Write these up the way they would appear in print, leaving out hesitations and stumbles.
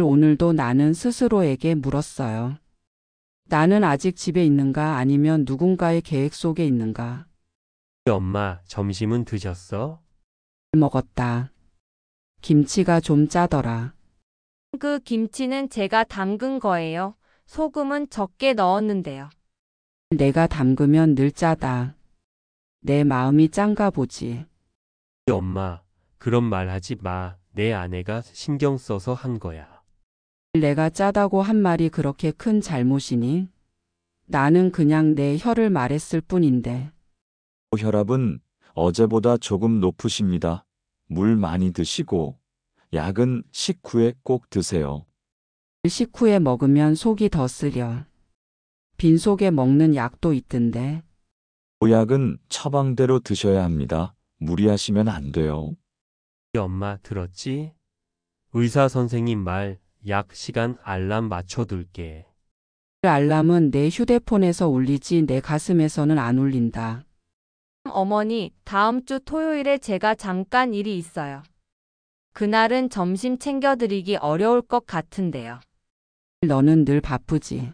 오늘도 나는 스스로에게 물었어요. 나는 아직 집에 있는가 아니면 누군가의 계획 속에 있는가? 엄마, 점심은 드셨어? 먹었다. 김치가 좀 짜더라. 그 김치는 제가 담근 거예요. 소금은 적게 넣었는데요. 내가 담그면 늘 짜다. 내 마음이 짠가 보지. 엄마, 그런 말 하지 마. 내 아내가 신경 써서 한 거야. 내가 짜다고 한 말이 그렇게 큰 잘못이니? 나는 그냥 내 혀를 말했을 뿐인데. 혈압은 어제보다 조금 높으십니다. 물 많이 드시고 약은 식후에 꼭 드세요. 식후에 먹으면 속이 더 쓰려. 빈속에 먹는 약도 있던데. 보약은 처방대로 드셔야 합니다. 무리하시면 안 돼요. 엄마, 들었지? 의사 선생님 말, 약 시간 알람 맞춰둘게. 알람은 내 휴대폰에서 울리지 내 가슴에서는 안 울린다. 어머니, 다음 주 토요일에 제가 잠깐 일이 있어요. 그날은 점심 챙겨드리기 어려울 것 같은데요. 너는 늘 바쁘지.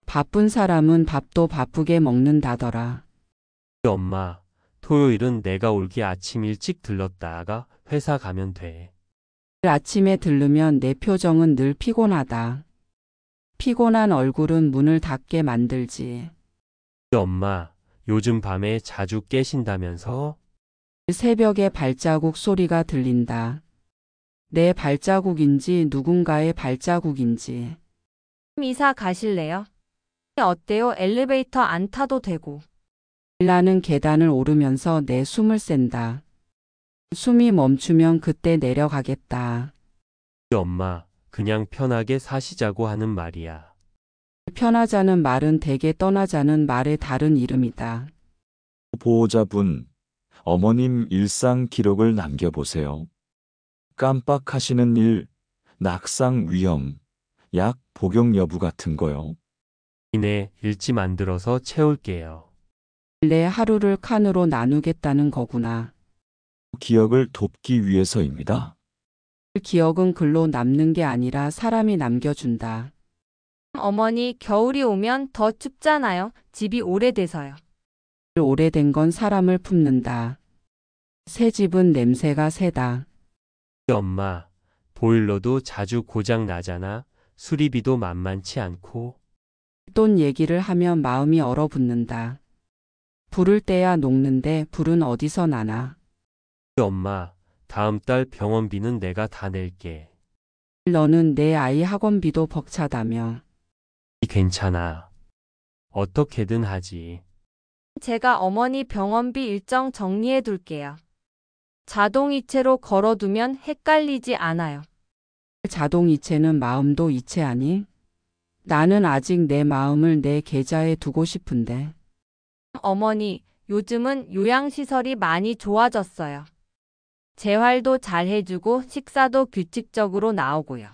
바쁜 사람은 밥도 바쁘게 먹는다더라. 엄마, 토요일은 내가 올게 아침 일찍 들렀다가 회사 가면 돼. 아침에 들르면 내 표정은 늘 피곤하다. 피곤한 얼굴은 문을 닫게 만들지. 엄마, 요즘 밤에 자주 깨신다면서? 새벽에 발자국 소리가 들린다. 내 발자국인지 누군가의 발자국인지. 이사 가실래요? 어때요? 엘리베이터 안 타도 되고. 나는 계단을 오르면서 내 숨을 샌다. 숨이 멈추면 그때 내려가겠다. 엄마, 그냥 편하게 사시자고 하는 말이야. 편하자는 말은 대개 떠나자는 말의 다른 이름이다. 보호자분, 어머님 일상 기록을 남겨보세요. 깜빡하시는 일, 낙상 위험, 약 복용 여부 같은 거요. 이내 일지 만들어서 채울게요. 내 하루를 칸으로 나누겠다는 거구나. 기억을 돕기 위해서입니다. 기억은 글로 남는 게 아니라 사람이 남겨준다. 어머니, 겨울이 오면 더 춥잖아요. 집이 오래돼서요. 오래된 건 사람을 품는다. 새 집은 냄새가 세다. 엄마, 보일러도 자주 고장 나잖아. 수리비도 만만치 않고. 돈 얘기를 하면 마음이 얼어붙는다. 부를 때야 녹는데 불은 어디서 나나. 엄마, 다음 달 병원비는 내가 다 낼게. 너는 내 아이 학원비도 벅차다며. 괜찮아. 어떻게든 하지. 제가 어머니 병원비 일정 정리해 둘게요. 자동이체로 걸어두면 헷갈리지 않아요. 자동이체는 마음도 이체하니? 나는 아직 내 마음을 내 계좌에 두고 싶은데. 어머니, 요즘은 요양시설이 많이 좋아졌어요. 재활도 잘 해주고 식사도 규칙적으로 나오고요.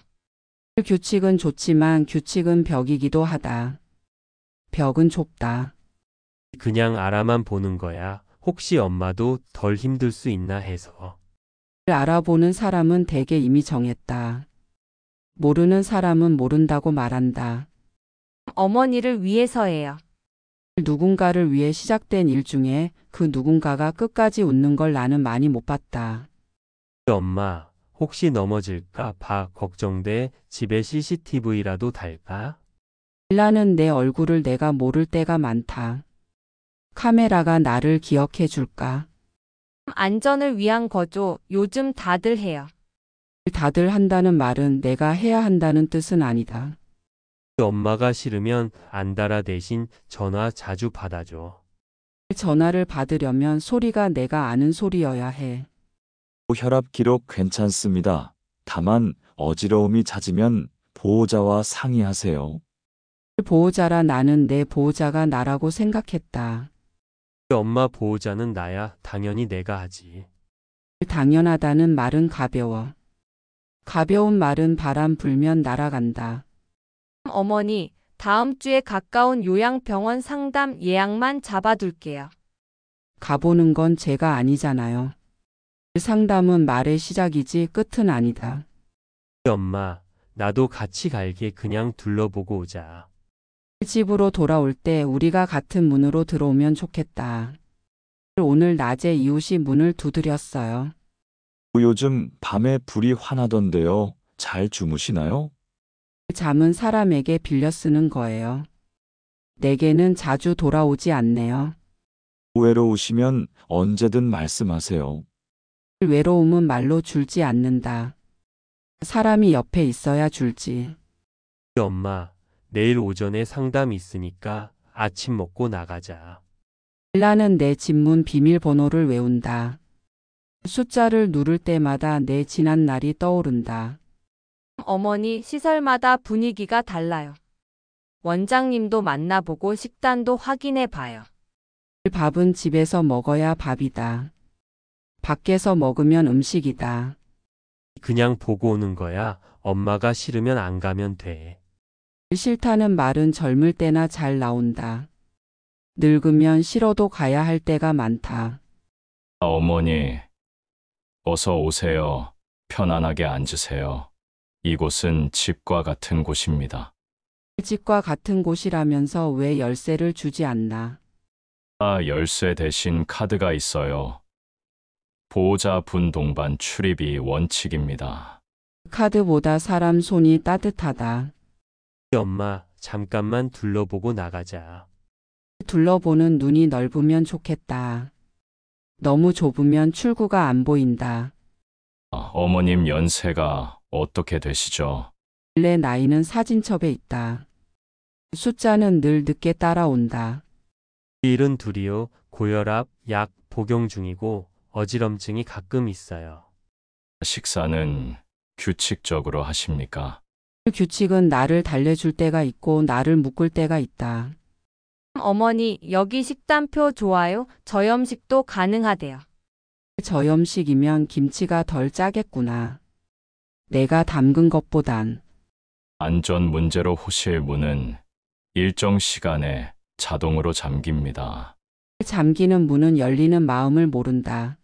규칙은 좋지만 규칙은 벽이기도 하다. 벽은 좁다. 그냥 알아만 보는 거야. 혹시 엄마도 덜 힘들 수 있나 해서. 알아보는 사람은 대개 이미 정했다. 모르는 사람은 모른다고 말한다. 어머니를 위해서예요. 누군가를 위해 시작된 일 중에 그 누군가가 끝까지 웃는 걸 나는 많이 못 봤다. 엄마, 혹시 넘어질까 봐 걱정돼. 집에 CCTV라도 달까? 나는 내 얼굴을 내가 모를 때가 많다. 카메라가 나를 기억해 줄까? 안전을 위한 거죠. 요즘 다들 해요. 다들 한다는 말은 내가 해야 한다는 뜻은 아니다. 엄마가 싫으면 안 달아 대신 전화 자주 받아줘. 전화를 받으려면 소리가 내가 아는 소리여야 해. 혈압 기록 괜찮습니다. 다만 어지러움이 잦으면 보호자와 상의하세요. 보호자라 나는 내 보호자가 나라고 생각했다. 엄마 보호자는 나야. 당연히 내가 하지. 당연하다는 말은 가벼워. 가벼운 말은 바람 불면 날아간다. 어머니, 다음 주에 가까운 요양병원 상담 예약만 잡아둘게요. 가보는 건 제가 아니잖아요. 상담은 말의 시작이지 끝은 아니다. 엄마, 나도 같이 갈게. 그냥 둘러보고 오자. 집으로 돌아올 때 우리가 같은 문으로 들어오면 좋겠다. 오늘 낮에 이웃이 문을 두드렸어요. 요즘 밤에 불이 환하던데요. 잘 주무시나요? 잠은 사람에게 빌려 쓰는 거예요. 내게는 자주 돌아오지 않네요. 외로우시면 언제든 말씀하세요. 외로움은 말로 줄지 않는다. 사람이 옆에 있어야 줄지. 엄마, 내일 오전에 상담 있으니까 아침 먹고 나가자. 나는 내 집문 비밀번호를 외운다. 숫자를 누를 때마다 내 지난 날이 떠오른다. 어머니, 시설마다 분위기가 달라요. 원장님도 만나보고 식단도 확인해 봐요. 밥은 집에서 먹어야 밥이다. 밖에서 먹으면 음식이다. 그냥 보고 오는 거야. 엄마가 싫으면 안 가면 돼. 싫다는 말은 젊을 때나 잘 나온다. 늙으면 싫어도 가야 할 때가 많다. 어머니, 어서 오세요. 편안하게 앉으세요. 이곳은 집과 같은 곳입니다. 집과 같은 곳이라면서 왜 열쇠를 주지 않나. 열쇠 대신 카드가 있어요. 보호자분 동반 출입이 원칙입니다. 카드보다 사람 손이 따뜻하다. 엄마, 잠깐만 둘러보고 나가자. 둘러보는 눈이 넓으면 좋겠다. 너무 좁으면 출구가 안 보인다. 어머님 연세가 어떻게 되시죠? 내 나이는 사진첩에 있다. 숫자는 늘 늦게 따라온다. 72이요. 고혈압, 약 복용 중이고 어지럼증이 가끔 있어요. 식사는 규칙적으로 하십니까? 규칙은 나를 달래줄 때가 있고 나를 묶을 때가 있다. 어머니, 여기 식단표 좋아요. 저염식도 가능하대요. 저염식이면 김치가 덜 짜겠구나. 내가 담근 것보단. 안전 문제로 호실 문은 일정 시간에 자동으로 잠깁니다. 잠기는 문은 열리는 마음을 모른다.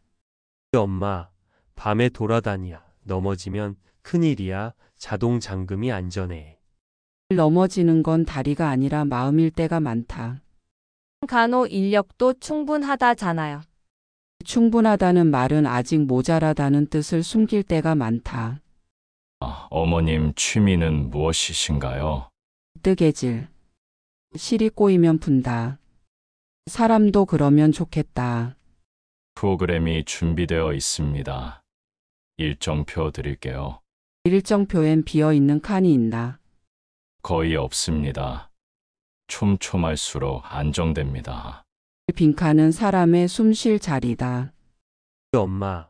엄마, 밤에 돌아다니야. 넘어지면 큰일이야. 자동 잠금이 안전해. 넘어지는 건 다리가 아니라 마음일 때가 많다. 간호 인력도 충분하다잖아요. 충분하다는 말은 아직 모자라다는 뜻을 숨길 때가 많다. 어머님 취미는 무엇이신가요? 뜨개질. 실이 꼬이면 푼다. 사람도 그러면 좋겠다. 프로그램이 준비되어 있습니다. 일정표 드릴게요. 일정표엔 비어있는 칸이 있나. 거의 없습니다. 촘촘할수록 안정됩니다. 빈칸은 사람의 숨 쉴 자리다. 엄마,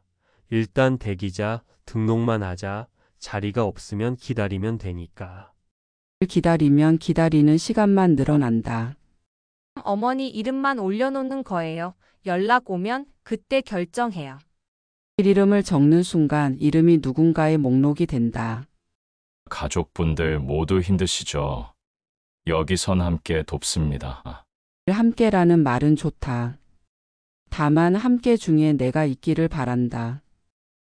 일단 대기자 등록만 하자. 자리가 없으면 기다리면 되니까. 기다리면 기다리는 시간만 늘어난다. 어머니 이름만 올려놓는 거예요. 연락 오면 그때 결정해요. 이름을 적는 순간 이름이 누군가의 목록이 된다. 가족분들 모두 힘드시죠? 여기선 함께 돕습니다. 함께라는 말은 좋다. 다만 함께 중에 내가 있기를 바란다.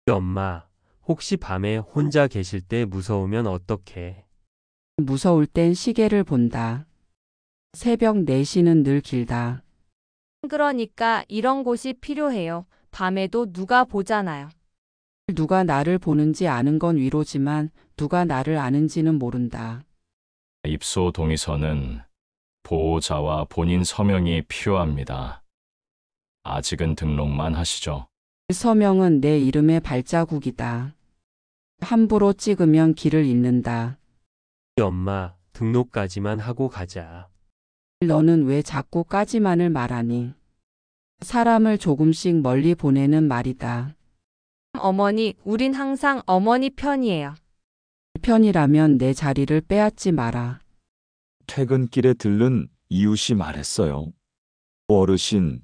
엄마, 혹시 밤에 혼자 계실 때 무서우면 어떡해? 무서울 땐 시계를 본다. 새벽 4시는 늘 길다. 그러니까 이런 곳이 필요해요. 밤에도 누가 보잖아요. 누가 나를 보는지 아는 건 위로지만 누가 나를 아는지는 모른다. 입소 동의서는 보호자와 본인 서명이 필요합니다. 아직은 등록만 하시죠. 서명은 내 이름의 발자국이다. 함부로 찍으면 길을 잃는다. 엄마, 등록까지만 하고 가자. 너는 왜 자꾸 까지만을 말하니? 사람을 조금씩 멀리 보내는 말이다. 어머니, 우린 항상 어머니 편이에요. 편이라면 내 자리를 빼앗지 마라. 퇴근길에 들른 이웃이 말했어요. 어르신,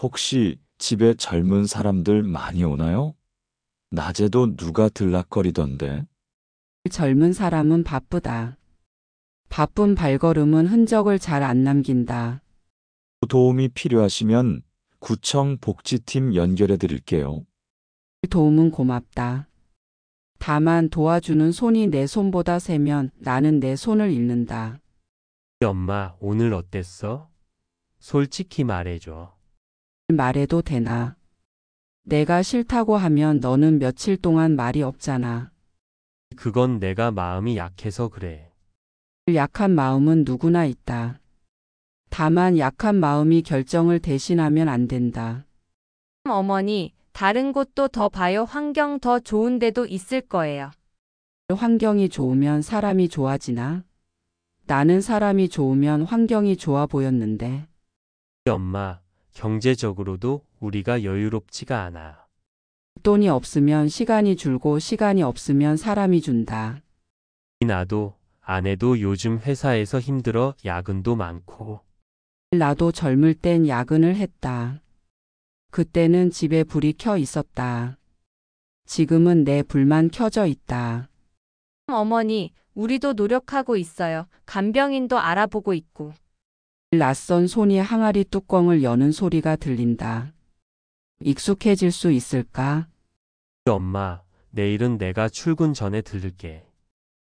혹시 집에 젊은 사람들 많이 오나요? 낮에도 누가 들락거리던데. 젊은 사람은 바쁘다. 바쁜 발걸음은 흔적을 잘 안 남긴다. 도움이 필요하시면 구청 복지팀 연결해 드릴게요. 도움은 고맙다. 다만 도와주는 손이 내 손보다 세면 나는 내 손을 잃는다. 엄마, 오늘 어땠어? 솔직히 말해줘. 말해도 되나? 내가 싫다고 하면 너는 며칠 동안 말이 없잖아. 그건 내가 마음이 약해서 그래. 약한 마음은 누구나 있다. 다만 약한 마음이 결정을 대신하면 안 된다. 어머니, 다른 곳도 더 봐요. 환경 더 좋은 데도 있을 거예요. 환경이 좋으면 사람이 좋아지나? 나는 사람이 좋으면 환경이 좋아 보였는데. 엄마, 경제적으로도 우리가 여유롭지가 않아. 돈이 없으면 시간이 줄고 시간이 없으면 사람이 준다. 나도, 아내도 요즘 회사에서 힘들어 야근도 많고. 나도 젊을 땐 야근을 했다. 그때는 집에 불이 켜 있었다. 지금은 내 불만 켜져 있다. 어머니, 우리도 노력하고 있어요. 간병인도 알아보고 있고. 낯선 손이 항아리 뚜껑을 여는 소리가 들린다. 익숙해질 수 있을까? 엄마, 내일은 내가 출근 전에 들를게.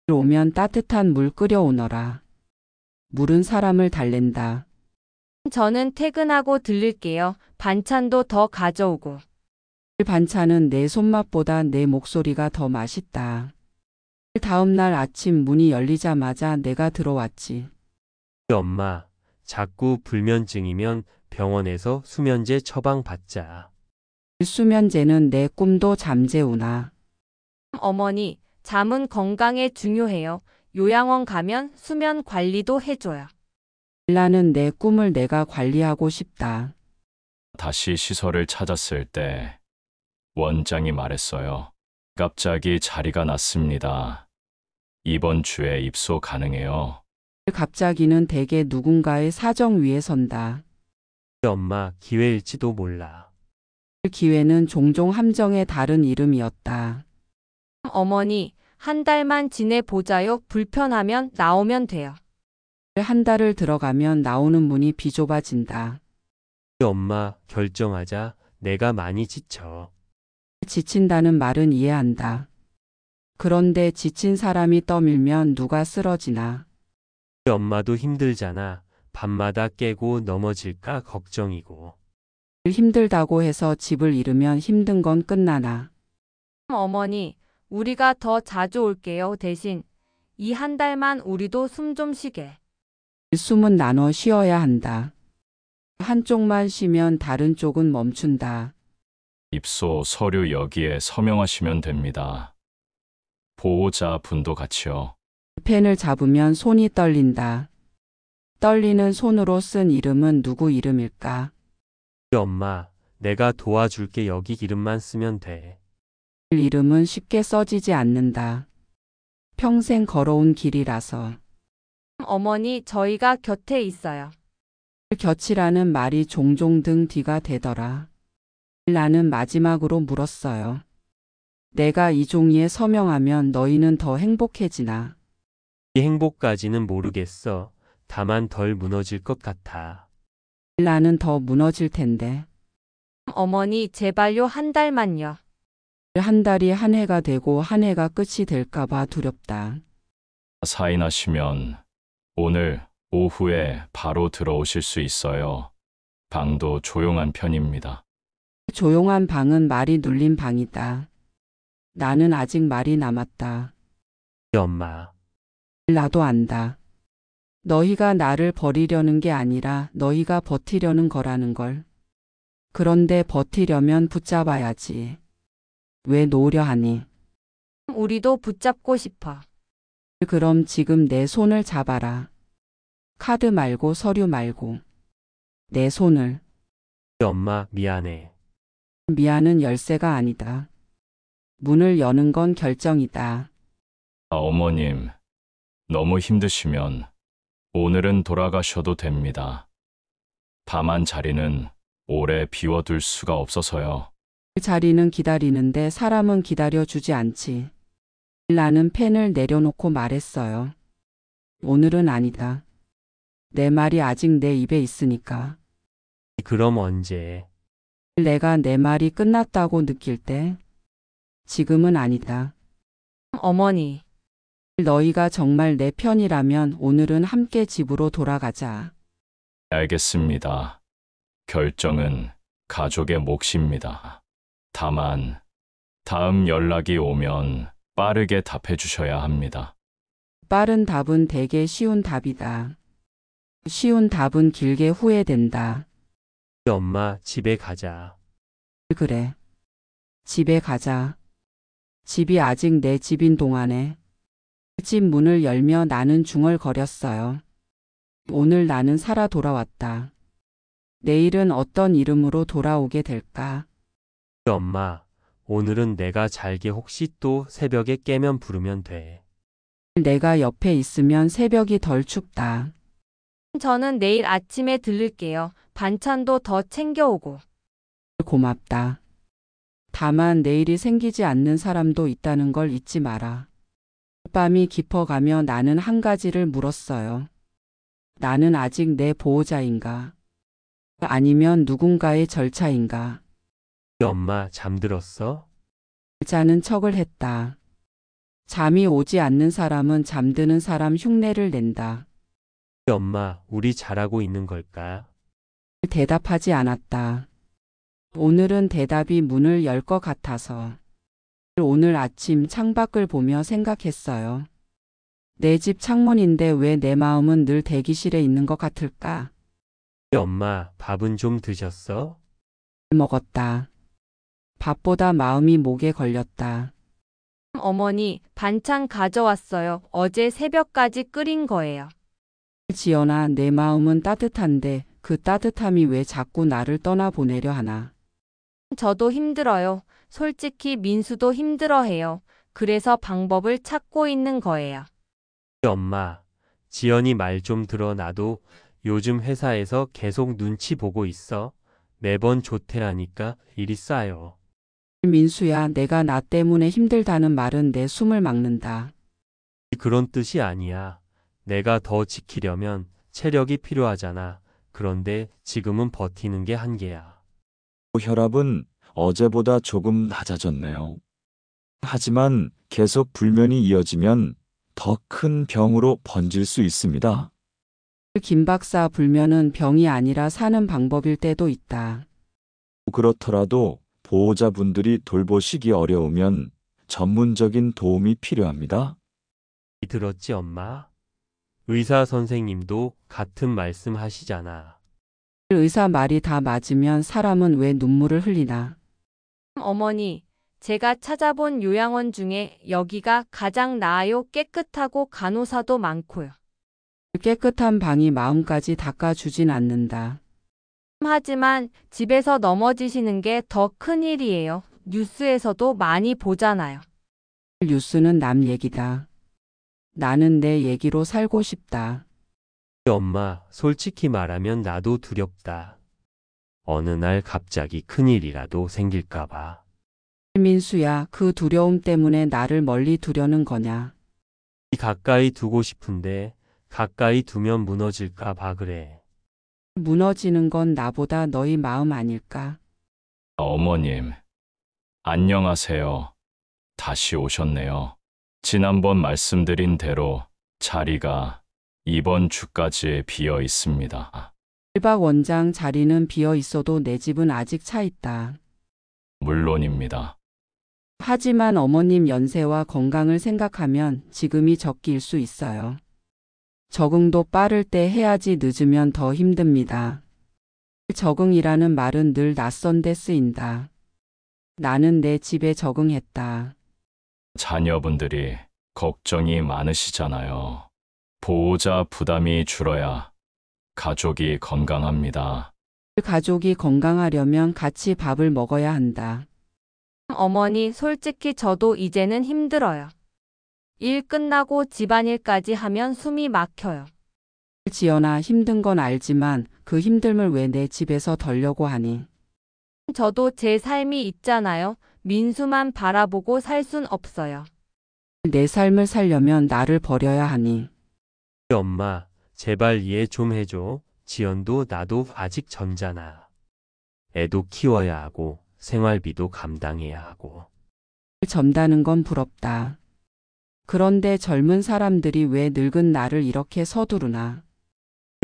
오면 따뜻한 물 끓여오너라. 물은 사람을 달랜다. 저는 퇴근하고 들릴게요. 반찬도 더 가져오고. 반찬은 내 손맛보다 내 목소리가 더 맛있다. 다음 날 아침 문이 열리자마자 내가 들어왔지. 엄마, 자꾸 불면증이면 병원에서 수면제 처방 받자. 수면제는 내 꿈도 잠재우나. 어머니, 잠은 건강에 중요해요. 요양원 가면 수면 관리도 해줘요. 나는 내 꿈을 내가 관리하고 싶다. 다시 시설을 찾았을 때 원장이 말했어요. 갑자기 자리가 났습니다. 이번 주에 입소 가능해요. 갑자기는 대개 누군가의 사정 위에 선다. 엄마, 기회일지도 몰라. 기회는 종종 함정의 다른 이름이었다. 어머니, 한 달만 지내보자요. 불편하면 나오면 돼요. 한 달을 들어가면 나오는 문이 비좁아진다. 엄마, 결정하자. 내가 많이 지쳐. 지친다는 말은 이해한다. 그런데 지친 사람이 떠밀면 누가 쓰러지나. 엄마도 힘들잖아. 밤마다 깨고 넘어질까 걱정이고. 힘들다고 해서 집을 잃으면 힘든 건 끝나나. 어머니, 우리가 더 자주 올게요. 대신 이 한 달만 우리도 숨 좀 쉬게. 숨은 나눠 쉬어야 한다. 한쪽만 쉬면 다른 쪽은 멈춘다. 입소 서류 여기에 서명하시면 됩니다. 보호자 분도 같이요. 펜을 잡으면 손이 떨린다. 떨리는 손으로 쓴 이름은 누구 이름일까? 엄마, 내가 도와줄게. 여기 이름만 쓰면 돼. 이름은 쉽게 써지지 않는다. 평생 걸어온 길이라서. 어머니, 저희가 곁에 있어요. 곁이라는 말이 종종 등 뒤가 되더라. 나는 마지막으로 물었어요. 내가 이 종이에 서명하면 너희는 더 행복해지나? 이 행복까지는 모르겠어. 다만 덜 무너질 것 같아. 나는 더 무너질 텐데. 어머니, 제발요. 한 달만요. 한 달이 한 해가 되고 한 해가 끝이 될까봐 두렵다. 사인하시면 오늘 오후에 바로 들어오실 수 있어요. 방도 조용한 편입니다. 조용한 방은 말이 눌린 방이다. 나는 아직 말이 남았다. 엄마, 나도 안다. 너희가 나를 버리려는 게 아니라 너희가 버티려는 거라는 걸. 그런데 버티려면 붙잡아야지. 왜 놓으려 하니? 우리도 붙잡고 싶어. 그럼 지금 내 손을 잡아라. 카드 말고 서류 말고. 내 손을. 엄마, 미안해. 미안은 열쇠가 아니다. 문을 여는 건 결정이다. 어머님, 너무 힘드시면 오늘은 돌아가셔도 됩니다. 다만 자리는 오래 비워둘 수가 없어서요. 자리는 기다리는데 사람은 기다려주지 않지. 나는 펜을 내려놓고 말했어요. 오늘은 아니다. 내 말이 아직 내 입에 있으니까. 그럼 언제? 내가 내 말이 끝났다고 느낄 때. 지금은 아니다. 어머니, 너희가 정말 내 편이라면 오늘은 함께 집으로 돌아가자. 알겠습니다. 결정은 가족의 몫입니다. 다만, 다음 연락이 오면 빠르게 답해 주셔야 합니다. 빠른 답은 되게 쉬운 답이다. 쉬운 답은 길게 후회된다. 엄마, 집에 가자. 그래. 집에 가자. 집이 아직 내 집인 동안에. 집 문을 열며 나는 중얼거렸어요. 오늘 나는 살아 돌아왔다. 내일은 어떤 이름으로 돌아오게 될까? 엄마, 오늘은 내가 잘게 혹시 또 새벽에 깨면 부르면 돼. 내가 옆에 있으면 새벽이 덜 춥다. 저는 내일 아침에 들를게요. 반찬도 더 챙겨오고. 고맙다. 다만 내일이 생기지 않는 사람도 있다는 걸 잊지 마라. 밤이 깊어가며 나는 한 가지를 물었어요. 나는 아직 내 보호자인가? 아니면 누군가의 절차인가? 엄마, 잠들었어? 자는 척을 했다. 잠이 오지 않는 사람은 잠드는 사람 흉내를 낸다. 엄마, 우리 잘하고 있는 걸까? 대답하지 않았다. 오늘은 대답이 문을 열 것 같아서. 오늘 아침 창밖을 보며 생각했어요. 내 집 창문인데 왜 내 마음은 늘 대기실에 있는 것 같을까? 엄마, 밥은 좀 드셨어? 먹었다. 밥보다 마음이 목에 걸렸다. 어머니, 반찬 가져왔어요. 어제 새벽까지 끓인 거예요. 지연아, 내 마음은 따뜻한데 그 따뜻함이 왜 자꾸 나를 떠나보내려 하나? 저도 힘들어요. 솔직히 민수도 힘들어해요. 그래서 방법을 찾고 있는 거예요. 엄마, 지연이 말 좀 들어. 나도 요즘 회사에서 계속 눈치 보고 있어. 매번 조퇴하니까 일이 쌓여. 민수야, 내가 나 때문에 힘들다는 말은 내 숨을 막는다. 그런 뜻이 아니야. 내가 더 지키려면 체력이 필요하잖아. 그런데 지금은 버티는 게 한계야. 혈압은 어제보다 조금 낮아졌네요. 하지만 계속 불면이 이어지면 더 큰 병으로 번질 수 있습니다. 김 박사, 불면은 병이 아니라 사는 방법일 때도 있다. 그렇더라도 보호자분들이 돌보시기 어려우면 전문적인 도움이 필요합니다. 들었지, 엄마? 의사 선생님도 같은 말씀 하시잖아. 의사 말이 다 맞으면 사람은 왜 눈물을 흘리나? 어머니, 제가 찾아본 요양원 중에 여기가 가장 나아요. 깨끗하고 간호사도 많고요. 깨끗한 방이 마음까지 닦아주진 않는다. 하지만 집에서 넘어지시는 게 더 큰일이에요. 뉴스에서도 많이 보잖아요. 뉴스는 남 얘기다. 나는 내 얘기로 살고 싶다. 엄마, 솔직히 말하면 나도 두렵다. 어느 날 갑자기 큰일이라도 생길까봐. 민수야, 그 두려움 때문에 나를 멀리 두려는 거냐? 가까이 두고 싶은데 가까이 두면 무너질까봐 그래. 무너지는 건 나보다 너희 마음 아닐까? 어머님, 안녕하세요. 다시 오셨네요. 지난번 말씀드린 대로 자리가 이번 주까지 비어 있습니다. 1박 원장 자리는 비어 있어도 내 집은 아직 차 있다. 물론입니다. 하지만 어머님 연세와 건강을 생각하면 지금이 적기일 수 있어요. 적응도 빠를 때 해야지 늦으면 더 힘듭니다. 적응이라는 말은 늘 낯선 데 쓰인다. 나는 내 집에 적응했다. 자녀분들이 걱정이 많으시잖아요. 보호자 부담이 줄어야 가족이 건강합니다. 가족이 건강하려면 같이 밥을 먹어야 한다. 어머니, 솔직히 저도 이제는 힘들어요. 일 끝나고 집안일까지 하면 숨이 막혀요. 지연아, 힘든 건 알지만 그 힘듦을 왜 내 집에서 덜려고 하니? 저도 제 삶이 있잖아요. 민수만 바라보고 살 순 없어요. 내 삶을 살려면 나를 버려야 하니? 엄마, 제발 이해 좀 해줘. 지연도 나도 아직 젊잖아. 애도 키워야 하고 생활비도 감당해야 하고. 젊다는 건 부럽다. 그런데 젊은 사람들이 왜 늙은 나를 이렇게 서두르나?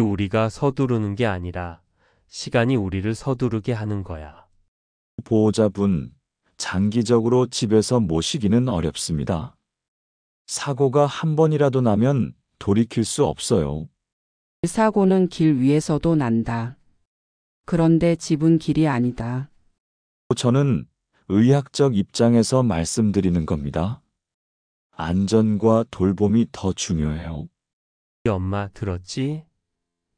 우리가 서두르는 게 아니라 시간이 우리를 서두르게 하는 거야. 보호자분, 장기적으로 집에서 모시기는 어렵습니다. 사고가 한 번이라도 나면 돌이킬 수 없어요. 사고는 길 위에서도 난다. 그런데 집은 길이 아니다. 저는 의학적 입장에서 말씀드리는 겁니다. 안전과 돌봄이 더 중요해요. 엄마 들었지?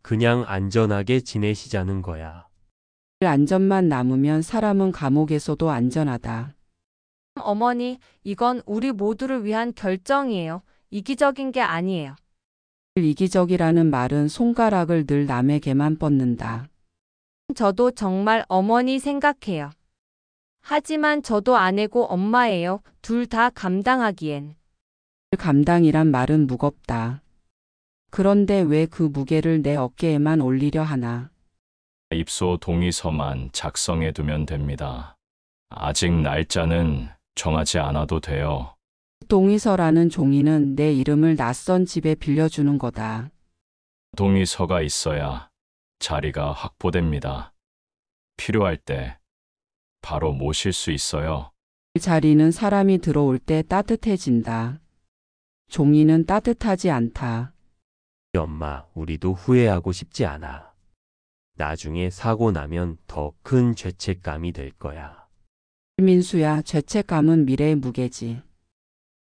그냥 안전하게 지내시자는 거야. 안전만 남으면 사람은 감옥에서도 안전하다. 어머니, 이건 우리 모두를 위한 결정이에요. 이기적인 게 아니에요. 이기적이라는 말은 손가락을 늘 남에게만 뻗는다. 저도 정말 어머니 생각해요. 하지만 저도 아내고 엄마예요. 둘 다 감당하기엔. 감당이란 말은 무겁다. 그런데 왜 그 무게를 내 어깨에만 올리려 하나? 입소 동의서만 작성해 두면 됩니다. 아직 날짜는 정하지 않아도 돼요. 동의서라는 종이는 내 이름을 낯선 집에 빌려주는 거다. 동의서가 있어야 자리가 확보됩니다. 필요할 때 바로 모실 수 있어요. 자리는 사람이 들어올 때 따뜻해진다. 종이는 따뜻하지 않다. 엄마, 우리도 후회하고 싶지 않아. 나중에 사고 나면 더 큰 죄책감이 될 거야. 민수야, 죄책감은 미래의 무게지.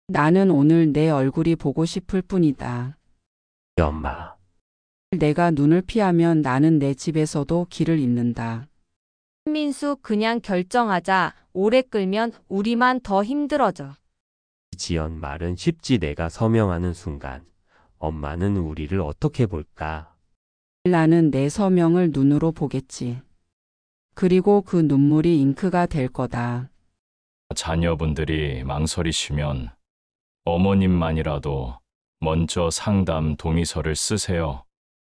나는 오늘 내 얼굴이 보고 싶을 뿐이다. 엄마, 내가 눈을 피하면 나는 내 집에서도 길을 잃는다. 민수, 그냥 결정하자. 오래 끌면 우리만 더 힘들어져. 지연 말은 쉽지. 내가 서명하는 순간 엄마는 우리를 어떻게 볼까? 나는 내 서명을 눈으로 보겠지. 그리고 그 눈물이 잉크가 될 거다. 자녀분들이 망설이시면 어머님만이라도 먼저 상담 동의서를 쓰세요.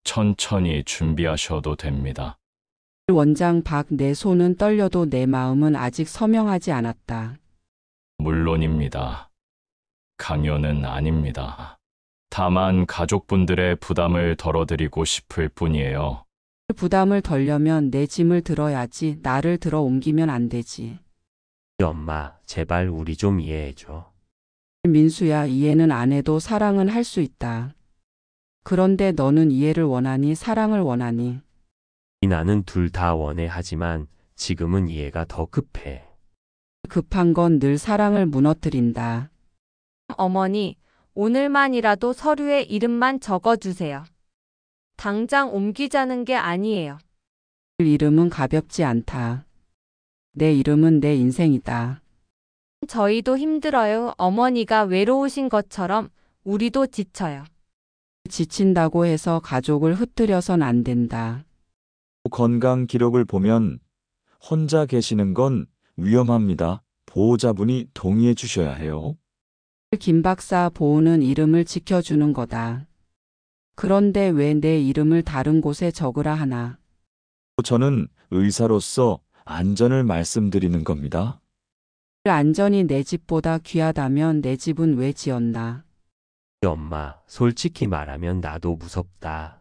천천히 준비하셔도 됩니다. 원장 박, 내 손은 떨려도 내 마음은 아직 서명하지 않았다. 물론입니다. 강요는 아닙니다. 다만 가족분들의 부담을 덜어드리고 싶을 뿐이에요. 부담을 덜려면 내 짐을 들어야지. 나를 들어 옮기면 안 되지. 엄마, 제발 우리 좀 이해해줘. 민수야, 이해는 안 해도 사랑은 할 수 있다. 그런데 너는 이해를 원하니 사랑을 원하니? 나는 둘 다 원해. 하지만 지금은 이해가 더 급해. 급한 건 늘 사랑을 무너뜨린다. 어머니, 오늘만이라도 서류에 이름만 적어주세요. 당장 옮기자는 게 아니에요. 이름은 가볍지 않다. 내 이름은 내 인생이다. 저희도 힘들어요. 어머니가 외로우신 것처럼 우리도 지쳐요. 지친다고 해서 가족을 흩뜨려선 안 된다. 건강 기록을 보면 혼자 계시는 건 위험합니다. 보호자분이 동의해 주셔야 해요. 김 박사, 보호는 이름을 지켜주는 거다. 그런데 왜 내 이름을 다른 곳에 적으라 하나? 저는 의사로서 안전을 말씀드리는 겁니다. 안전이 내 집보다 귀하다면 내 집은 왜 지었나? 엄마, 솔직히 말하면 나도 무섭다.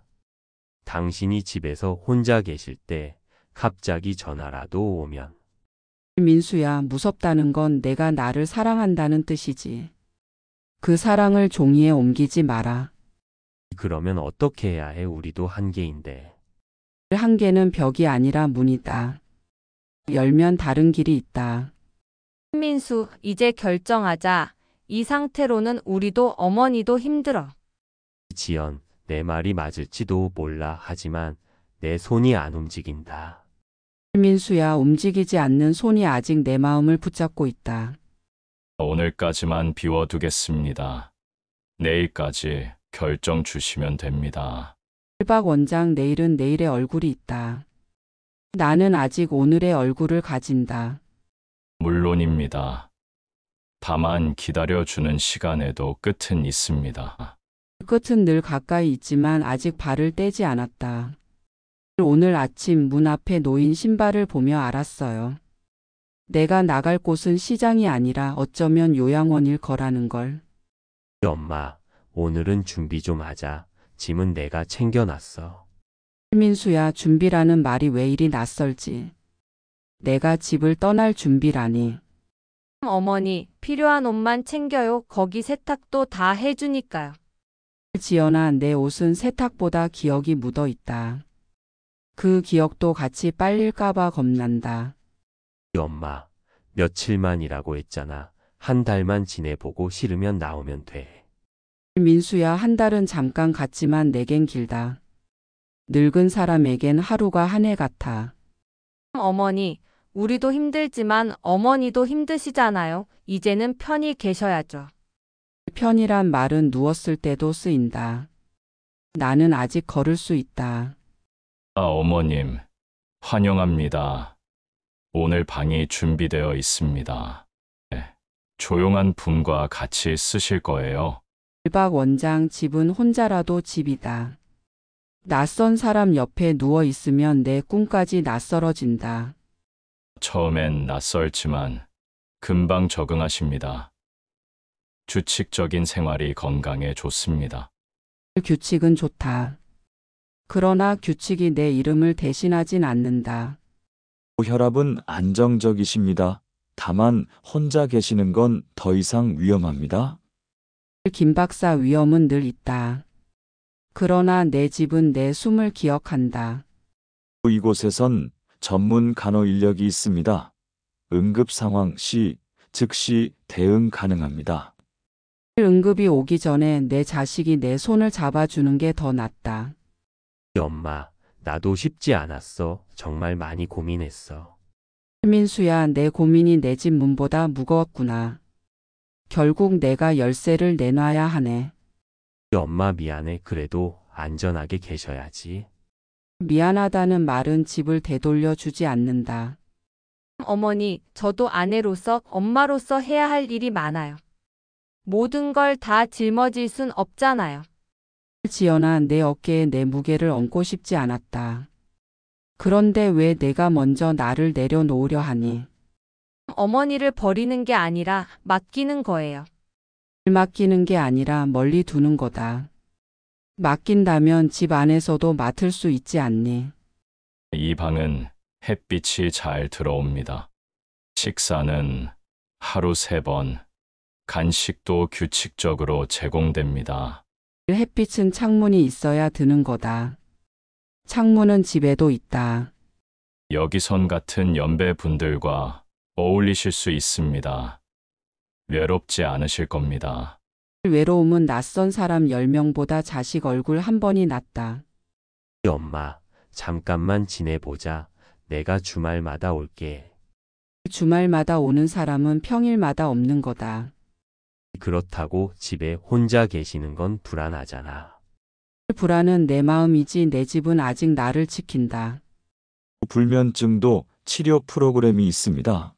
당신이 집에서 혼자 계실 때 갑자기 전화라도 오면. 민수야, 무섭다는 건 내가 나를 사랑한다는 뜻이지. 그 사랑을 종이에 옮기지 마라. 그러면 어떻게 해야 해? 우리도 한계인데. 한계는 벽이 아니라 문이다. 열면 다른 길이 있다. 민수, 이제 결정하자. 이 상태로는 우리도 어머니도 힘들어. 지연, 내 말이 맞을지도 몰라. 하지만 내 손이 안 움직인다. 민수야, 움직이지 않는 손이 아직 내 마음을 붙잡고 있다. 오늘까지만 비워두겠습니다. 내일까지 결정 주시면 됩니다. 박 원장, 내일은 내일의 얼굴이 있다. 나는 아직 오늘의 얼굴을 가진다. 물론입니다. 다만 기다려주는 시간에도 끝은 있습니다. 끝은 늘 가까이 있지만 아직 발을 떼지 않았다. 오늘 아침 문 앞에 놓인 신발을 보며 알았어요. 내가 나갈 곳은 시장이 아니라 어쩌면 요양원일 거라는 걸. 엄마, 오늘은 준비 좀 하자. 짐은 내가 챙겨놨어. 민수야, 준비라는 말이 왜 이리 낯설지? 내가 집을 떠날 준비라니. 어머니, 필요한 옷만 챙겨요. 거기 세탁도 다 해주니까요. 지연아, 내 옷은 세탁보다 기억이 묻어 있다. 그 기억도 같이 빨릴까봐 겁난다. 엄마, 며칠만이라고 했잖아. 한 달만 지내보고 싫으면 나오면 돼. 민수야, 한 달은 잠깐 같지만 내겐 길다. 늙은 사람에겐 하루가 한 해 같아. 어머니, 우리도 힘들지만 어머니도 힘드시잖아요. 이제는 편히 계셔야죠. 편이란 말은 누웠을 때도 쓰인다. 나는 아직 걸을 수 있다. 어머님, 환영합니다. 오늘 방이 준비되어 있습니다. 네, 조용한 분과 같이 쓰실 거예요. 1박 원장, 집은 혼자라도 집이다. 낯선 사람 옆에 누워 있으면 내 꿈까지 낯설어진다. 처음엔 낯설지만 금방 적응하십니다. 규칙적인 생활이 건강에 좋습니다. 규칙은 좋다. 그러나 규칙이 내 이름을 대신하진 않는다. 혈압은 안정적이십니다. 다만 혼자 계시는 건 더 이상 위험합니다. 김 박사, 위험은 늘 있다. 그러나 내 집은 내 숨을 기억한다. 이곳에선 전문 간호 인력이 있습니다. 응급 상황 시 즉시 대응 가능합니다. 응급이 오기 전에 내 자식이 내 손을 잡아주는 게 더 낫다. 엄마, 나도 쉽지 않았어. 정말 많이 고민했어. 민수야, 내 고민이 내 집 문보다 무거웠구나. 결국 내가 열쇠를 내놔야 하네. 엄마 미안해. 그래도 안전하게 계셔야지. 미안하다는 말은 집을 되돌려 주지 않는다. 어머니, 저도 아내로서, 엄마로서 해야 할 일이 많아요. 모든 걸 다 짊어질 순 없잖아요. 지연아, 내 어깨에 내 무게를 얹고 싶지 않았다. 그런데 왜 내가 먼저 나를 내려놓으려 하니? 어머니를 버리는 게 아니라 맡기는 거예요. 맡기는 게 아니라 멀리 두는 거다. 맡긴다면 집 안에서도 맡을 수 있지 않니? 이 방은 햇빛이 잘 들어옵니다. 식사는 하루 3번, 간식도 규칙적으로 제공됩니다. 햇빛은 창문이 있어야 드는 거다. 창문은 집에도 있다. 여기선 같은 연배분들과 어울리실 수 있습니다. 외롭지 않으실 겁니다. 외로움은 낯선 사람 10명보다 자식 얼굴 한 번이 낫다. 엄마, 잠깐만 지내보자. 내가 주말마다 올게. 주말마다 오는 사람은 평일마다 없는 거다. 그렇다고 집에 혼자 계시는 건 불안하잖아. 불안은 내 마음이지 내 집은 아직 나를 지킨다. 불면증도 치료 프로그램이 있습니다.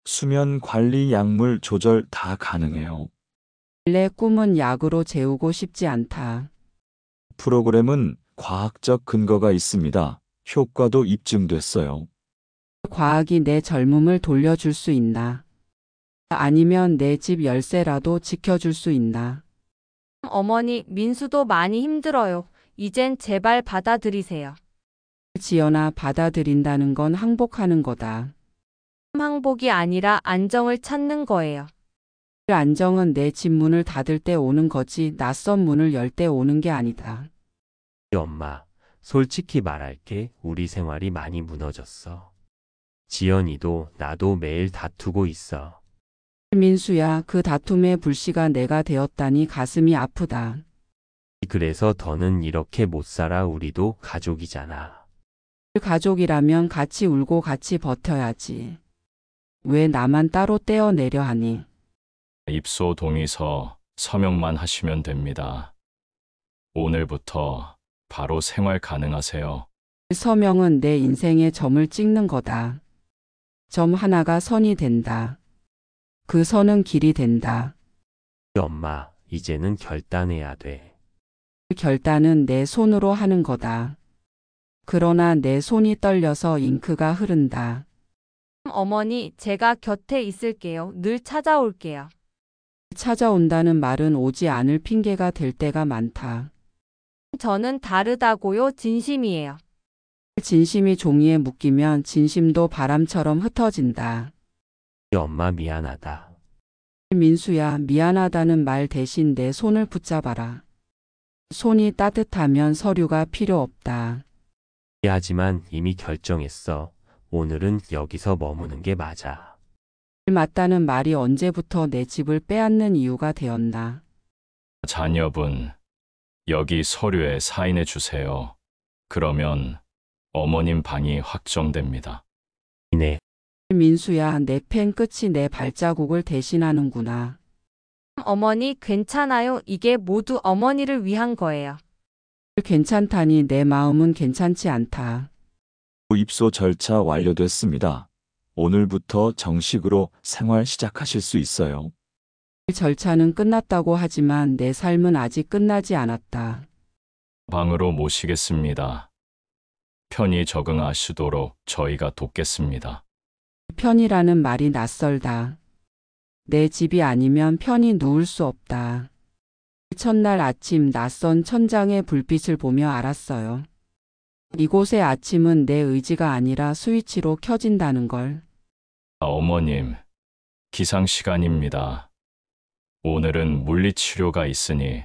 수면 관리 약물 조절 다 가능해요. 내 꿈은 약으로 재우고 싶지 않다. 프로그램은 과학적 근거가 있습니다. 효과도 입증됐어요. 과학이 내 젊음을 돌려줄 수 있나? 아니면 내 집 열쇠라도 지켜줄 수 있나? 어머니, 민수도 많이 힘들어요. 이젠 제발 받아들이세요. 지연아, 받아들인다는 건 항복하는 거다. 항복이 아니라 안정을 찾는 거예요. 안정은 내 집 문을 닫을 때 오는 거지 낯선 문을 열 때 오는 게 아니다. 엄마, 솔직히 말할게. 우리 생활이 많이 무너졌어. 지연이도 나도 매일 다투고 있어. 민수야, 그 다툼의 불씨가 내가 되었다니 가슴이 아프다. 그래서 더는 이렇게 못 살아. 우리도 가족이잖아. 가족이라면 같이 울고 같이 버텨야지. 왜 나만 따로 떼어내려 하니? 입소 동의서 서명만 하시면 됩니다. 오늘부터 바로 생활 가능하세요. 서명은 내 인생의 점을 찍는 거다. 점 하나가 선이 된다. 그 선은 길이 된다. 엄마, 이제는 결단해야 돼. 결단은 내 손으로 하는 거다. 그러나 내 손이 떨려서 잉크가 흐른다. 어머니, 제가 곁에 있을게요. 늘 찾아올게요. 찾아온다는 말은 오지 않을 핑계가 될 때가 많다. 저는 다르다고요. 진심이에요. 진심이 종이에 묶이면 진심도 바람처럼 흩어진다. 엄마 미안하다. 민수야, 미안하다는 말 대신 내 손을 붙잡아라. 손이 따뜻하면 서류가 필요 없다. 하지만 이미 결정했어. 오늘은 여기서 머무는 게 맞아. 맞다는 말이 언제부터 내 집을 빼앗는 이유가 되었나. 자녀분, 여기 서류에 사인해 주세요. 그러면 어머님 방이 확정됩니다. 이내 민수야, 내 펜 끝이 내 발자국을 대신하는구나. 어머니 괜찮아요. 이게 모두 어머니를 위한 거예요. 괜찮다니 내 마음은 괜찮지 않다. 입소 절차 완료됐습니다. 오늘부터 정식으로 생활 시작하실 수 있어요. 절차는 끝났다고 하지만 내 삶은 아직 끝나지 않았다. 방으로 모시겠습니다. 편히 적응하시도록 저희가 돕겠습니다. 편이라는 말이 낯설다. 내 집이 아니면 편히 누울 수 없다. 첫날 아침 낯선 천장의 불빛을 보며 알았어요. 이곳의 아침은 내 의지가 아니라 스위치로 켜진다는 걸. 어머님, 기상 시간입니다. 오늘은 물리치료가 있으니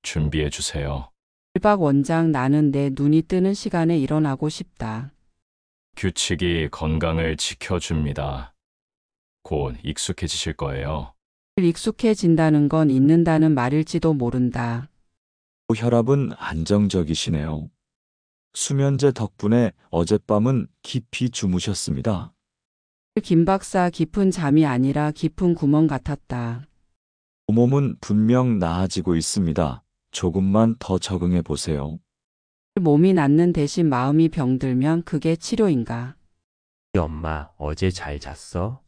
준비해 주세요. 1박 원장, 나는 내 눈이 뜨는 시간에 일어나고 싶다. 규칙이 건강을 지켜줍니다. 곧 익숙해지실 거예요. 익숙해진다는 건 잊는다는 말일지도 모른다. 혈압은 안정적이시네요. 수면제 덕분에 어젯밤은 깊이 주무셨습니다. 김 박사, 깊은 잠이 아니라 깊은 구멍 같았다. 몸은 분명 나아지고 있습니다. 조금만 더 적응해 보세요. 몸이 낫는 대신 마음이 병들면 그게 치료인가? 엄마 어제 잘 잤어?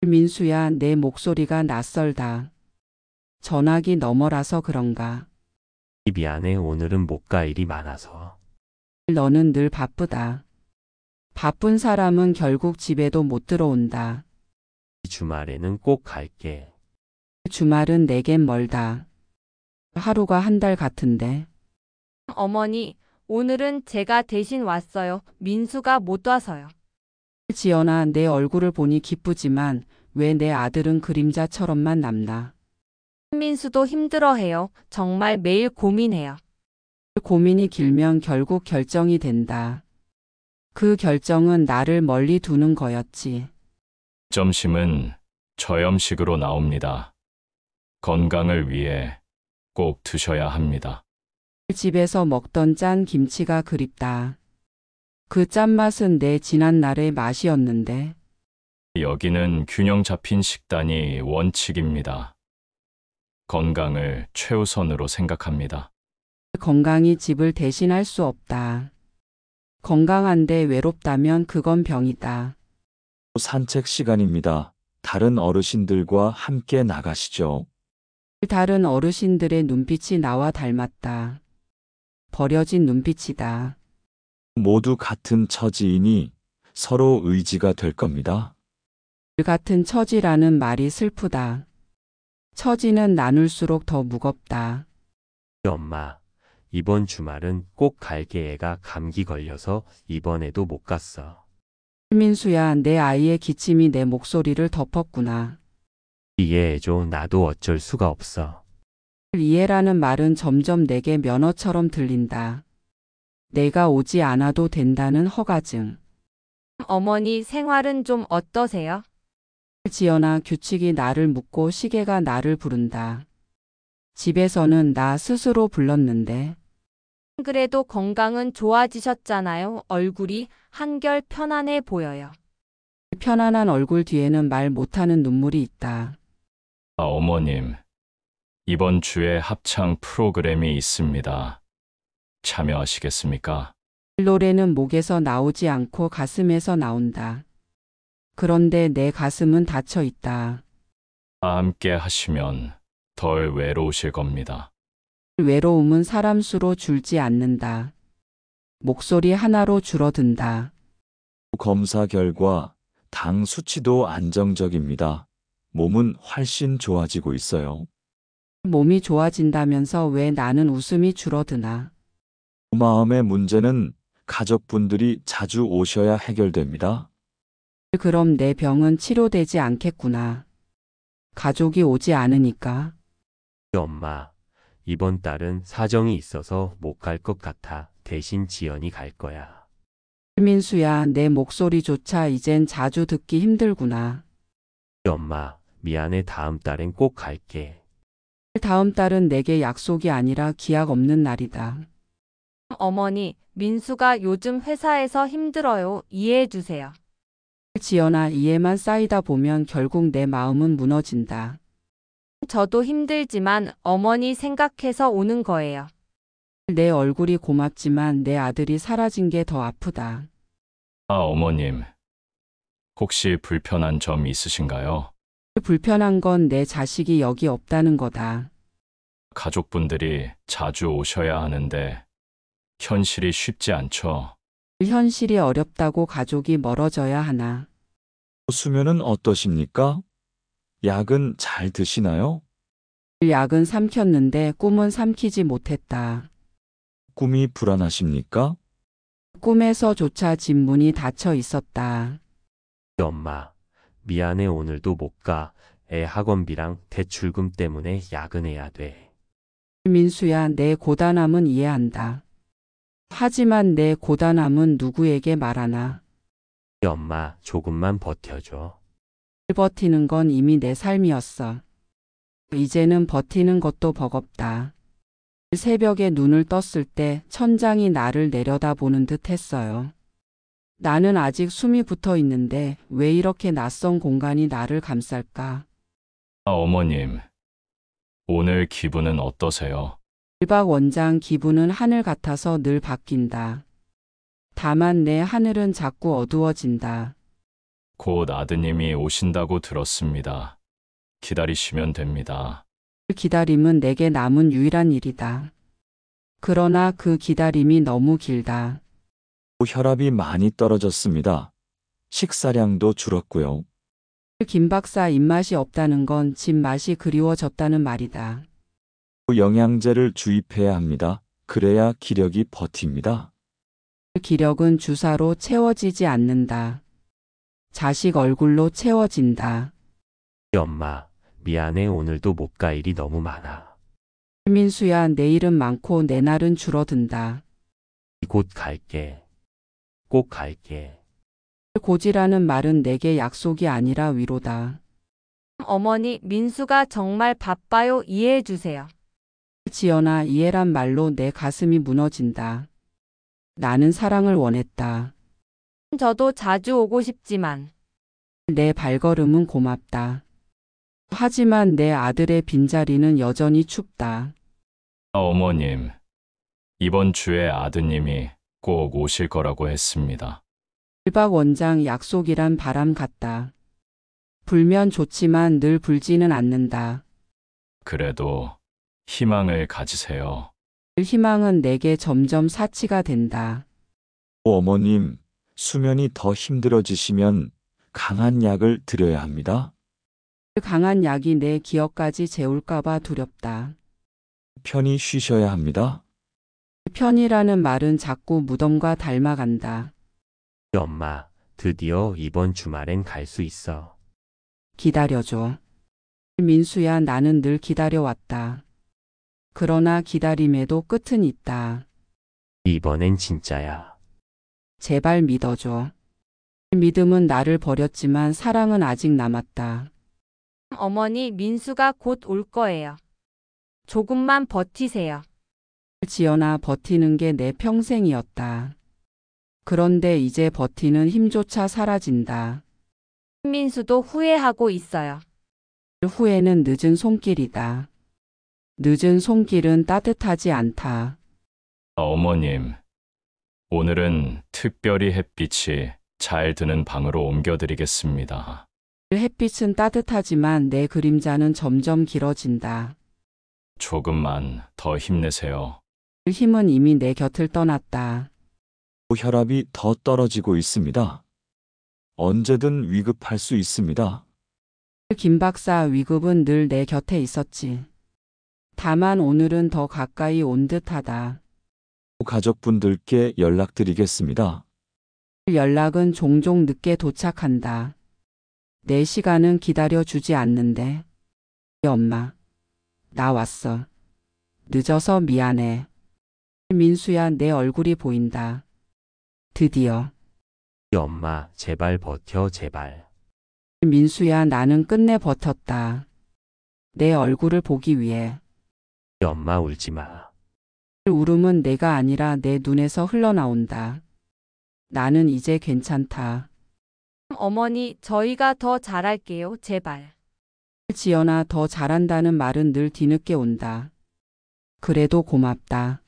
민수야, 내 목소리가 낯설다. 전화기 너머라서 그런가? 미안해. 오늘은 못 가. 일이 많아서. 너는 늘 바쁘다. 바쁜 사람은 결국 집에도 못 들어온다. 주말에는 꼭 갈게. 주말은 내겐 멀다. 하루가 한 달 같은데. 어머니, 오늘은 제가 대신 왔어요. 민수가 못 와서요. 지연아, 내 얼굴을 보니 기쁘지만 왜 내 아들은 그림자처럼만 남나? 민수도 힘들어해요. 정말 매일 고민해요. 고민이 길면 결국 결정이 된다. 그 결정은 나를 멀리 두는 거였지. 점심은 저염식으로 나옵니다. 건강을 위해 꼭 드셔야 합니다. 집에서 먹던 짠 김치가 그립다. 그 짠맛은 내 지난날의 맛이었는데. 여기는 균형 잡힌 식단이 원칙입니다. 건강을 최우선으로 생각합니다. 건강이 집을 대신할 수 없다. 건강한데 외롭다면 그건 병이다. 산책 시간입니다. 다른 어르신들과 함께 나가시죠. 다른 어르신들의 눈빛이 나와 닮았다. 버려진 눈빛이다. 모두 같은 처지이니 서로 의지가 될 겁니다. 같은 처지라는 말이 슬프다. 처지는 나눌수록 더 무겁다. 엄마, 이번 주말은 꼭 갈게. 애가 감기 걸려서 이번에도 못 갔어. 민수야, 내 아이의 기침이 내 목소리를 덮었구나. 이해해줘. 나도 어쩔 수가 없어. 이해라는 말은 점점 내게 면허처럼 들린다. 내가 오지 않아도 된다는 허가증. 어머니 생활은 좀 어떠세요? 지연아, 규칙이 나를 묻고 시계가 나를 부른다. 집에서는 나 스스로 불렀는데. 그래도 건강은 좋아지셨잖아요. 얼굴이 한결 편안해 보여요. 편안한 얼굴 뒤에는 말 못하는 눈물이 있다. 어머님, 이번 주에 합창 프로그램이 있습니다. 참여하시겠습니까? 노래는 목에서 나오지 않고 가슴에서 나온다. 그런데 내 가슴은 닫혀 있다. 함께 하시면 덜 외로우실 겁니다. 외로움은 사람 수로 줄지 않는다. 목소리 하나로 줄어든다. 검사 결과 당 수치도 안정적입니다. 몸은 훨씬 좋아지고 있어요. 몸이 좋아진다면서 왜 나는 웃음이 줄어드나? 마음의 문제는 가족분들이 자주 오셔야 해결됩니다. 그럼 내 병은 치료되지 않겠구나. 가족이 오지 않으니까. 엄마, 이번 달은 사정이 있어서 못 갈 것 같아. 대신 지연이 갈 거야. 민수야, 내 목소리조차 이젠 자주 듣기 힘들구나. 엄마, 미안해. 다음 달엔 꼭 갈게. 다음 달은 내게 약속이 아니라 기약 없는 날이다. 어머니, 민수가 요즘 회사에서 힘들어요. 이해해 주세요. 지연아, 이해만 쌓이다 보면 결국 내 마음은 무너진다. 저도 힘들지만 어머니 생각해서 오는 거예요. 내 얼굴이 고맙지만 내 아들이 사라진 게 더 아프다. 어머님. 혹시 불편한 점 있으신가요? 불편한 건 내 자식이 여기 없다는 거다. 가족분들이 자주 오셔야 하는데 현실이 쉽지 않죠. 현실이 어렵다고 가족이 멀어져야 하나. 수면은 어떠십니까? 약은 잘 드시나요? 약은 삼켰는데 꿈은 삼키지 못했다. 꿈이 불안하십니까? 꿈에서조차 진문이 닫혀 있었다. 엄마, 미안해. 오늘도 못 가. 애 학원비랑 대출금 때문에 야근해야 돼. 민수야, 내 고단함은 이해한다. 하지만 내 고단함은 누구에게 말하나. 엄마, 조금만 버텨줘. 버티는 건 이미 내 삶이었어. 이제는 버티는 것도 버겁다. 새벽에 눈을 떴을 때 천장이 나를 내려다보는 듯 했어요. 나는 아직 숨이 붙어 있는데 왜 이렇게 낯선 공간이 나를 감쌀까? 어머님. 오늘 기분은 어떠세요? 1박 원장 기분은 하늘 같아서 늘 바뀐다. 다만 내 하늘은 자꾸 어두워진다. 곧 아드님이 오신다고 들었습니다. 기다리시면 됩니다. 기다림은 내게 남은 유일한 일이다. 그러나 그 기다림이 너무 길다. 혈압이 많이 떨어졌습니다. 식사량도 줄었고요. 김 박사 입맛이 없다는 건 집 맛이 그리워졌다는 말이다. 영양제를 주입해야 합니다. 그래야 기력이 버팁니다. 기력은 주사로 채워지지 않는다. 자식 얼굴로 채워진다. 엄마, 미안해. 오늘도 못 가. 일이 너무 많아. 민수야, 내일은 많고 내 날은 줄어든다. 곧 갈게. 꼭 갈게. 고지라는 말은 내게 약속이 아니라 위로다. 어머니, 민수가 정말 바빠요. 이해해 주세요. 지연아, 이해란 말로 내 가슴이 무너진다. 나는 사랑을 원했다. 저도 자주 오고 싶지만 내 발걸음은 고맙다. 하지만 내 아들의 빈자리는 여전히 춥다. 어머님. 이번 주에 아드님이 꼭 오실 거라고 했습니다. 1박 원장 약속이란 바람 같다. 불면 좋지만 늘 불지는 않는다. 그래도 희망을 가지세요. 희망은 내게 점점 사치가 된다. 어머님, 수면이 더 힘들어지시면 강한 약을 드려야 합니다. 강한 약이 내 기억까지 재울까봐 두렵다. 편히 쉬셔야 합니다. 편이라는 말은 자꾸 무덤과 닮아간다. 엄마, 드디어 이번 주말엔 갈 수 있어. 기다려줘. 민수야, 나는 늘 기다려왔다. 그러나 기다림에도 끝은 있다. 이번엔 진짜야. 제발 믿어줘. 믿음은 나를 버렸지만 사랑은 아직 남았다. 어머니, 민수가 곧 올 거예요. 조금만 버티세요. 지연아, 버티는 게 내 평생이었다. 그런데 이제 버티는 힘조차 사라진다. 민수도 후회하고 있어요. 후회는 늦은 손길이다. 늦은 손길은 따뜻하지 않다. 어머님. 오늘은 특별히 햇빛이 잘 드는 방으로 옮겨드리겠습니다. 햇빛은 따뜻하지만 내 그림자는 점점 길어진다. 조금만 더 힘내세요. 힘은 이미 내 곁을 떠났다. 혈압이 더 떨어지고 있습니다. 언제든 위급할 수 있습니다. 김 박사 위급은 늘 내 곁에 있었지. 다만 오늘은 더 가까이 온 듯하다. 가족분들께 연락드리겠습니다. 연락은 종종 늦게 도착한다. 내 시간은 기다려주지 않는데. 엄마, 나 왔어. 늦어서 미안해. 민수야, 내 얼굴이 보인다. 드디어. 엄마, 제발 버텨, 제발. 민수야, 나는 끝내 버텼다. 내 얼굴을 보기 위해. 엄마, 울지 마. 울음은 내가 아니라 내 눈에서 흘러나온다. 나는 이제 괜찮다. 어머니, 저희가 더 잘할게요, 제발. 지연아, 더 잘한다는 말은 늘 뒤늦게 온다. 그래도 고맙다.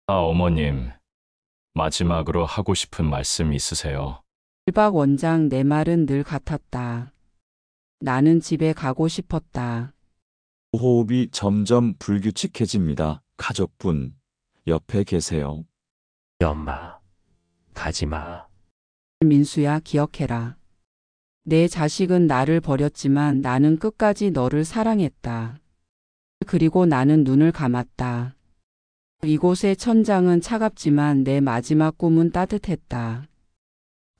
어머님. 마지막으로 하고 싶은 말씀 있으세요? 1박 원장, 내 말은 늘 같았다. 나는 집에 가고 싶었다. 호흡이 점점 불규칙해집니다. 가족분, 옆에 계세요. 엄마, 가지 마. 민수야, 기억해라. 내 자식은 나를 버렸지만 나는 끝까지 너를 사랑했다. 그리고 나는 눈을 감았다. 이곳의 천장은 차갑지만 내 마지막 꿈은 따뜻했다.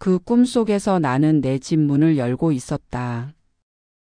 그 꿈 속에서 나는 내 집 문을 열고 있었다.